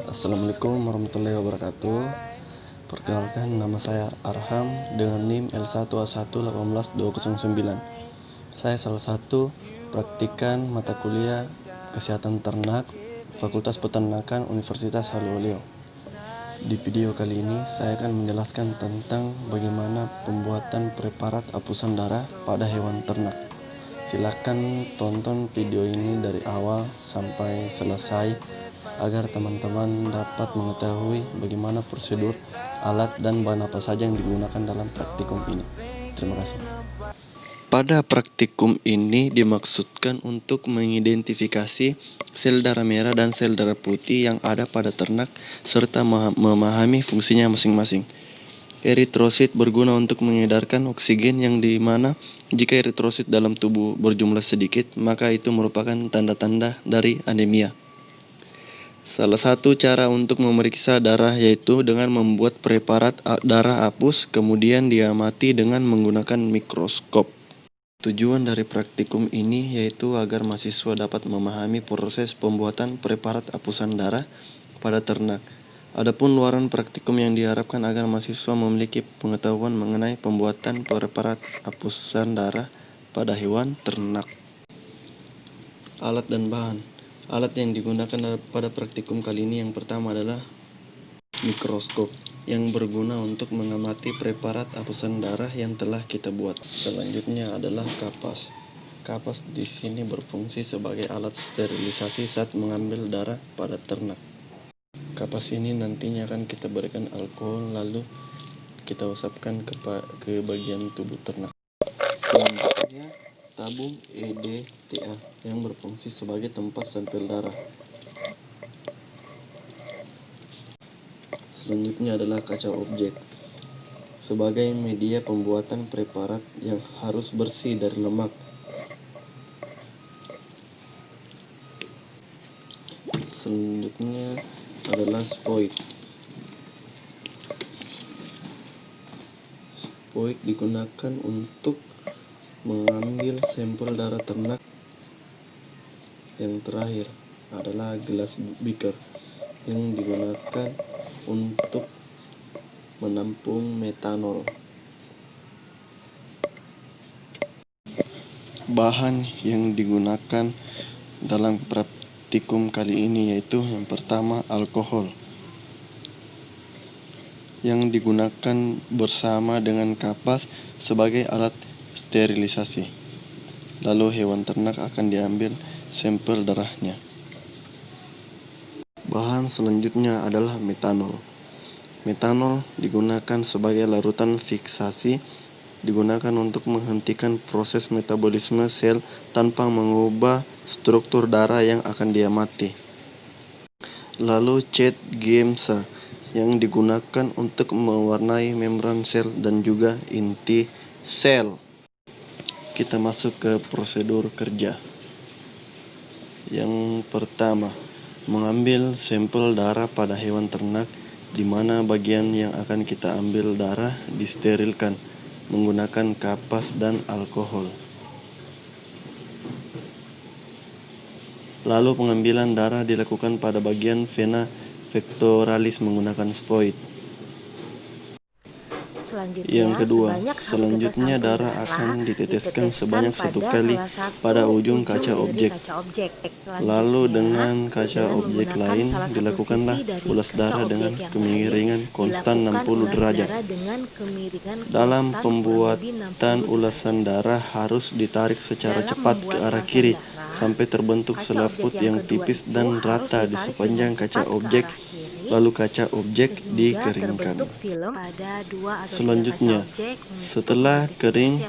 Assalamualaikum warahmatullahi wabarakatuh. Perkenalkan, nama saya Arham dengan NIM L1A1181209. Saya salah satu praktikan mata kuliah Kesehatan Ternak Fakultas Peternakan Universitas Haluoleo. Di video kali ini saya akan menjelaskan tentang bagaimana pembuatan preparat hapusan darah pada hewan ternak. Silakan tonton video ini dari awal sampai selesai agar teman-teman dapat mengetahui bagaimana prosedur, alat, dan bahan apa saja yang digunakan dalam praktikum ini. Terima kasih. Pada praktikum ini dimaksudkan untuk mengidentifikasi sel darah merah dan sel darah putih yang ada pada ternak serta memahami fungsinya masing-masing. Eritrosit berguna untuk mengedarkan oksigen yang dimana jika eritrosit dalam tubuh berjumlah sedikit, maka itu merupakan tanda-tanda dari anemia. Salah satu cara untuk memeriksa darah yaitu dengan membuat preparat darah hapus, kemudian diamati dengan menggunakan mikroskop. Tujuan dari praktikum ini yaitu agar mahasiswa dapat memahami proses pembuatan preparat hapusan darah pada ternak. Adapun luaran praktikum yang diharapkan agar mahasiswa memiliki pengetahuan mengenai pembuatan preparat hapusan darah pada hewan ternak. Alat dan bahan. Alat yang digunakan pada praktikum kali ini yang pertama adalah mikroskop yang berguna untuk mengamati preparat hapusan darah yang telah kita buat. Selanjutnya adalah kapas. Kapas di sini berfungsi sebagai alat sterilisasi saat mengambil darah pada ternak. Kapas ini nantinya akan kita berikan alkohol lalu kita usapkan ke bagian tubuh ternak. Selanjutnya tabung EDTA yang berfungsi sebagai tempat sampel darah. Selanjutnya adalah kaca objek sebagai media pembuatan preparat yang harus bersih dari lemak. Selanjutnya adalah spoit. Spoit digunakan untuk mengambil sampel darah ternak. Yang terakhir adalah gelas beaker yang digunakan untuk menampung metanol. Bahan yang digunakan dalam praktikum kali ini yaitu yang pertama alkohol yang digunakan bersama dengan kapas sebagai alat sterilisasi. Lalu hewan ternak akan diambil sampel darahnya. Bahan selanjutnya adalah metanol. Metanol digunakan sebagai larutan fiksasi, digunakan untuk menghentikan proses metabolisme sel tanpa mengubah struktur darah yang akan diamati. Lalu cat GMSA yang digunakan untuk mewarnai membran sel dan juga inti sel. Kita masuk ke prosedur kerja. Yang pertama, mengambil sampel darah pada hewan ternak di mana bagian yang akan kita ambil darah disterilkan menggunakan kapas dan alkohol. Lalu pengambilan darah dilakukan pada bagian vena pectoralis menggunakan spoit. Yang kedua, selanjutnya darah akan diteteskan sebanyak 1 kali pada ujung kaca objek. Lalu dengan kaca objek lain dilakukanlah ulas darah dengan kemiringan konstan 60 derajat. Dalam pembuatan ulasan darah harus ditarik secara cepat ke arah kiri sampai terbentuk selaput yang tipis dan rata di sepanjang kaca objek. Lalu kaca objek dikeringkan. Selanjutnya, setelah kering,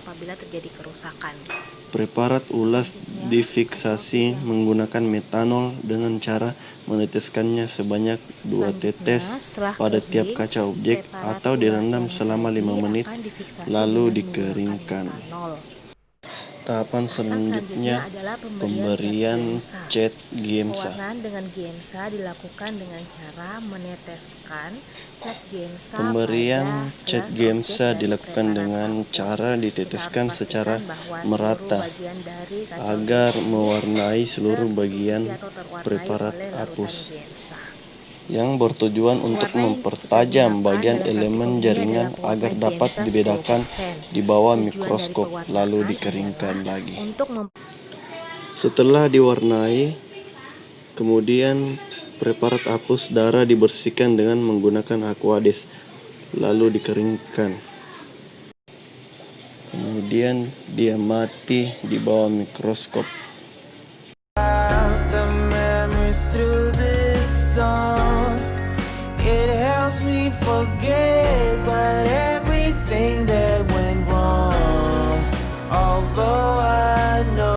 preparat ulas difiksasi menggunakan metanol dengan cara meneteskannya sebanyak 2 tetes pada tiap kaca objek atau direndam selama 5 menit lalu dikeringkan. Tahapan selanjutnya adalah pemberian cat Giemsa. Pewarnaan dengan Giemsa dilakukan dengan cara meneteskan cat Giemsa Pemberian pada cat gelas Giemsa objek dari dilakukan preparat dengan hapus. cara Kita diteteskan harus secara pastikan bahwa merata seluruh bagian dari kacau agar gel ini mewarnai seluruh tertutupi bagian atau terwarnai preparat oleh larutan hapus, Giemsa. yang bertujuan untuk Pewarna yang kita mempertajam gunakan bagian dalam elemen praktikum ini jaringan adalah pewarna agar dapat Giemsa dibedakan 10%. di bawah Tujuan dari mikroskop lalu pewarnaan dikeringkan adalah lagi. untuk Setelah diwarnai, kemudian preparat hapus darah dibersihkan dengan menggunakan Aquades lalu dikeringkan. Kemudian dia mati di bawah mikroskop.